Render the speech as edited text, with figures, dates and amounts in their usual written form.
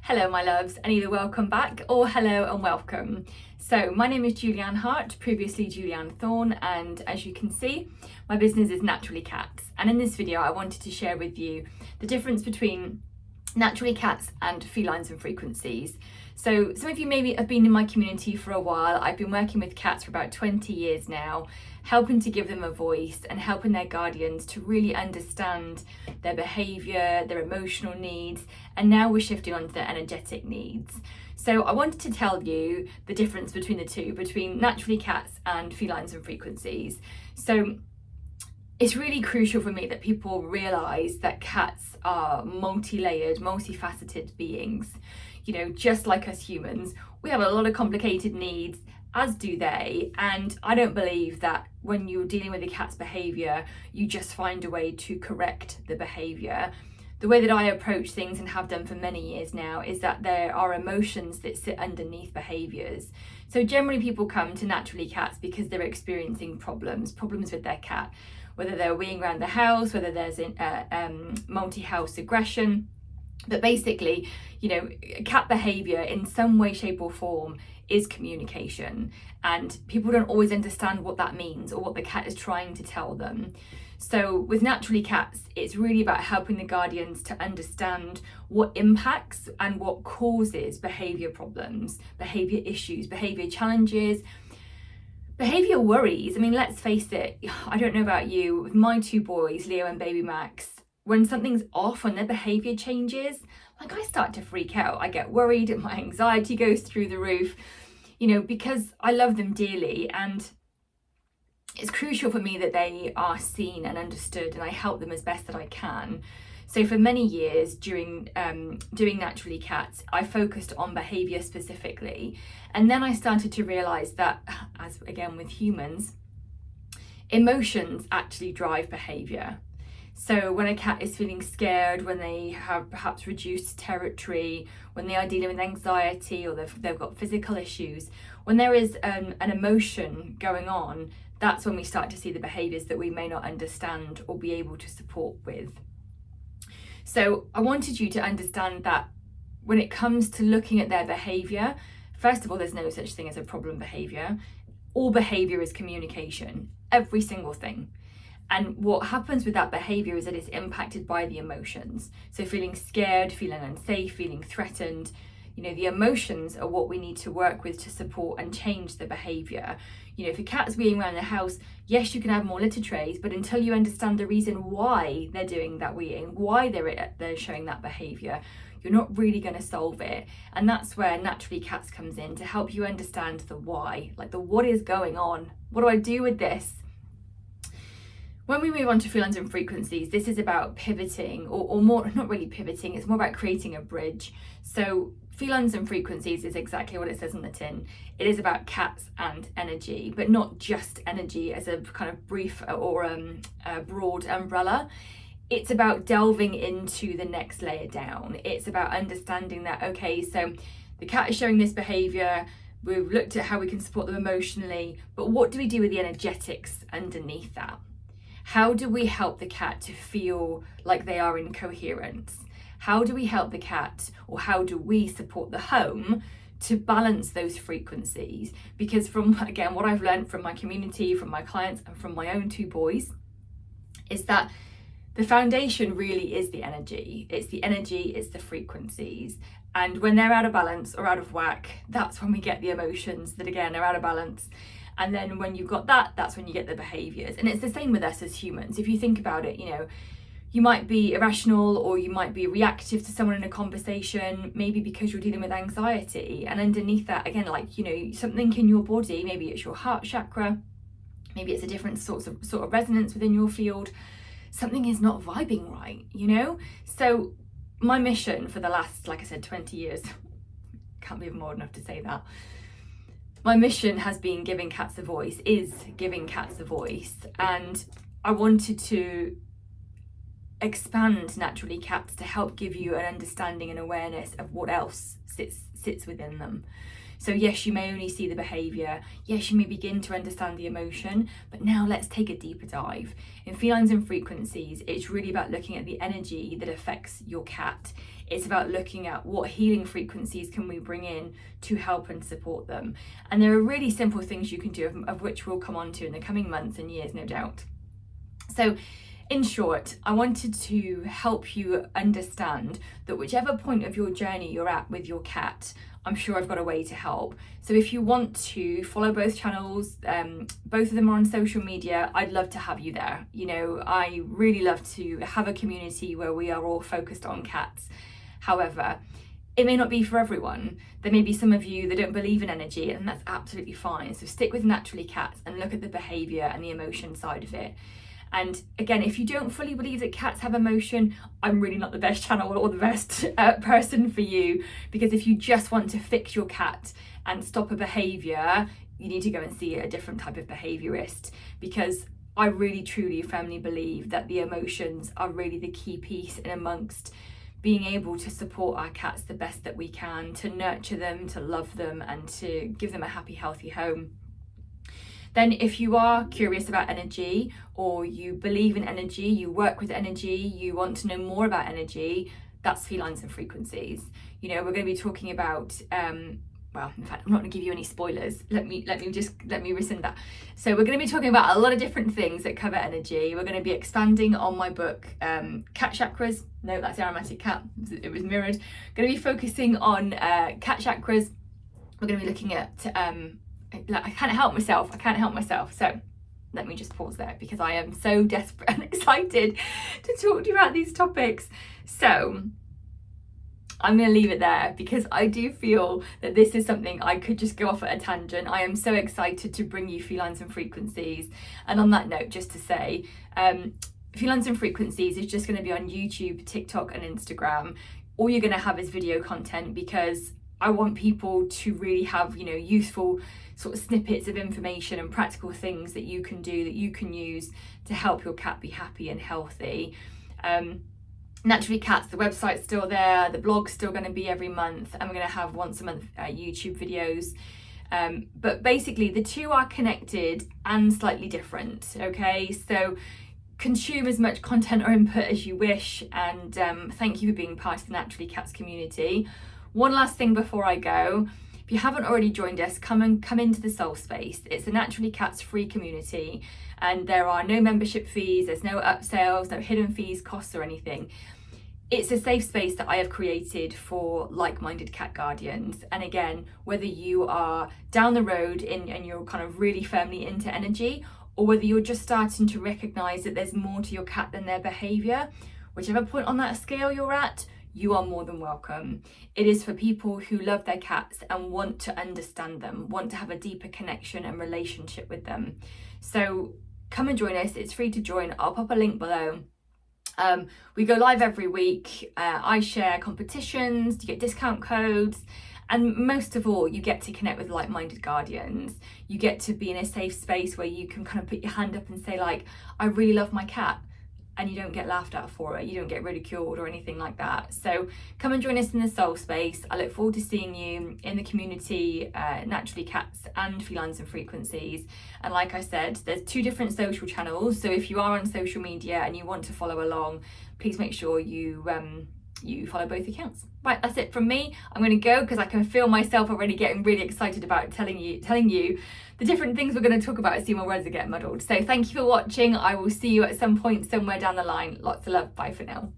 Hello my loves, and either welcome back or hello and welcome. So my name is Julianne Hart, previously Julianne Thorne, and as you can see, my business is Naturally Cats. And in this video I wanted to share with you the difference between Naturally Cats and Felines and Frequencies. So some of you maybe have been in my community for a while. I've been working with cats for about 20 years now, helping to give them a voice and helping their guardians to really understand their behaviour, their emotional needs, and now we're shifting on to their energetic needs. So I wanted to tell you the difference between the two, between Naturally Cats and Felines and Frequencies. So it's really crucial for me that people realise that cats are multi-layered, multifaceted beings. You know, just like us humans, we have a lot of complicated needs, as do they, and I don't believe that when you're dealing with a cat's behaviour, you just find a way to correct the behaviour. The way that I approach things and have done for many years now is that there are emotions that sit underneath behaviours. So generally people come to Naturally Cats because they're experiencing problems with their cat, whether they're weeing around the house, whether there's multi-house aggression. But basically, you know, cat behaviour in some way, shape or form is communication, and people don't always understand what that means or what the cat is trying to tell them. So with Naturally Cats, it's really about helping the guardians to understand what impacts and what causes behaviour problems, behaviour issues, behaviour challenges, behaviour worries. I mean, let's face it, I don't know about you, with my two boys, Leo and baby Max, when something's off, when their behaviour changes, like I start to freak out. I get worried and my anxiety goes through the roof, you know, because I love them dearly, and it's crucial for me that they are seen and understood, and I help them as best that I can. So for many years during doing Naturally Cats, I focused on behaviour specifically, and then I started to realise that, as again with humans, emotions actually drive behaviour. So when a cat is feeling scared, when they have perhaps reduced territory, when they are dealing with anxiety or they've got physical issues, when there is an emotion going on, that's when we start to see the behaviours that we may not understand or be able to support with. So I wanted you to understand that when it comes to looking at their behaviour, first of all, there's no such thing as a problem behaviour. All behaviour is communication, every single thing. And what happens with that behaviour is that it's impacted by the emotions. So feeling scared, feeling unsafe, feeling threatened, you know, the emotions are what we need to work with to support and change the behaviour. You know, if a cat's weeing around the house, yes, you can have more litter trays, but until you understand the reason why they're doing that weeing, why they're showing that behaviour, you're not really going to solve it. And that's where Naturally Cats comes in to help you understand the why, like the what is going on. What do I do with this? When we move on to Felines and Frequencies, this is about pivoting, or more, not really pivoting, it's more about creating a bridge. So Felines and Frequencies is exactly what it says on the tin. It is about cats and energy, but not just energy as a kind of brief or a broad umbrella. It's about delving into the next layer down. It's about understanding that, okay, so the cat is showing this behaviour, we've looked at how we can support them emotionally, but what do we do with the energetics underneath that? How do we help the cat to feel like they are in coherence? How do we help the cat, or how do we support the home to balance those frequencies? Because from, again, what I've learned from my community, from my clients, and from my own two boys, is that the foundation really is the energy. It's the energy, it's the frequencies. And when they're out of balance or out of whack, that's when we get the emotions that, again, are out of balance. And then when you've got that, that's when you get the behaviours. And it's the same with us as humans. If you think about it, you know, you might be irrational or you might be reactive to someone in a conversation, maybe because you're dealing with anxiety. And underneath that, again, like, you know, something in your body, maybe it's your heart chakra, maybe it's a different sort of resonance within your field. Something is not vibing right, you know? So my mission for the last, like I said, 20 years, can't believe I'm old enough to say that. My mission has been giving cats a voice, is giving cats a voice. And I wanted to expand Naturally Cats to help give you an understanding and awareness of what else sits within them. So yes, you may only see the behaviour, yes, you may begin to understand the emotion, but now let's take a deeper dive. In Felines and Frequencies, it's really about looking at the energy that affects your cat. It's about looking at what healing frequencies can we bring in to help and support them. And there are really simple things you can do, of which we'll come on to in the coming months and years, no doubt. So in short, I wanted to help you understand that whichever point of your journey you're at with your cat, I'm sure I've got a way to help. So if you want to follow both channels, both of them are on social media, I'd love to have you there. You know, I really love to have a community where we are all focused on cats. However, it may not be for everyone. There may be some of you that don't believe in energy, and that's absolutely fine. So stick with Naturally Cats and look at the behaviour and the emotion side of it. And again, if you don't fully believe that cats have emotion, I'm really not the best channel or the best person for you, because if you just want to fix your cat and stop a behaviour, you need to go and see a different type of behaviourist, because I really truly firmly believe that the emotions are really the key piece in amongst being able to support our cats the best that we can, to nurture them, to love them, and to give them a happy, healthy home. Then if you are curious about energy, or you believe in energy, you work with energy, you want to know more about energy, that's Felines and Frequencies. You know, we're going to be talking about, well, in fact, I'm not going to give you any spoilers. Let me rescind that. So we're going to be talking about a lot of different things that cover energy. We're going to be expanding on my book, Cat Chakras. No, that's Aromatic Cat. It was mirrored. Going to be focusing on cat chakras. We're going to be looking at I can't help myself. So let me just pause there, because I am so desperate and excited to talk to you about these topics. So I'm going to leave it there, because I do feel that this is something I could just go off at a tangent. I am so excited to bring you Felines and Frequencies. And on that note, just to say, Felines and Frequencies is just going to be on YouTube, TikTok and Instagram. All you're going to have is video content, because I want people to really have, you know, useful sort of snippets of information and practical things that you can do, that you can use to help your cat be happy and healthy. Naturally Cats, the website's still there, the blog's still going to be every month, and we're going to have once a month YouTube videos. But basically the two are connected and slightly different, okay? So consume as much content or input as you wish, and thank you for being part of the Naturally Cats community. One last thing before I go. If you haven't already joined us, come into the Soul Space. It's the Naturally Cats free community, and there are no membership fees, there's no upsells, no hidden fees, costs or anything. It's a safe space that I have created for like-minded cat guardians. And again, whether you are down the road and you're kind of really firmly into energy, or whether you're just starting to recognise that there's more to your cat than their behaviour, whichever point on that scale you're at, you are more than welcome. It is for people who love their cats and want to understand them, want to have a deeper connection and relationship with them. So come and join us. It's free to join. I'll pop a link below. We go live every week. I share competitions, you get discount codes, and most of all, you get to connect with like-minded guardians. You get to be in a safe space where you can kind of put your hand up and say, like, I really love my cat. And you don't get laughed at for it, you don't get ridiculed or anything like that. So come and join us in the Soul Space. I look forward to seeing you in the community, Naturally Cats and Felines and Frequencies. And like I said, there's two different social channels. So if you are on social media and you want to follow along, please make sure you follow both accounts. Right, that's it from me. I'm going to go, because I can feel myself already getting really excited about telling you the different things we're going to talk about. I see my words are getting muddled. So thank you for watching. I will see you at some point somewhere down the line. Lots of love. Bye for now.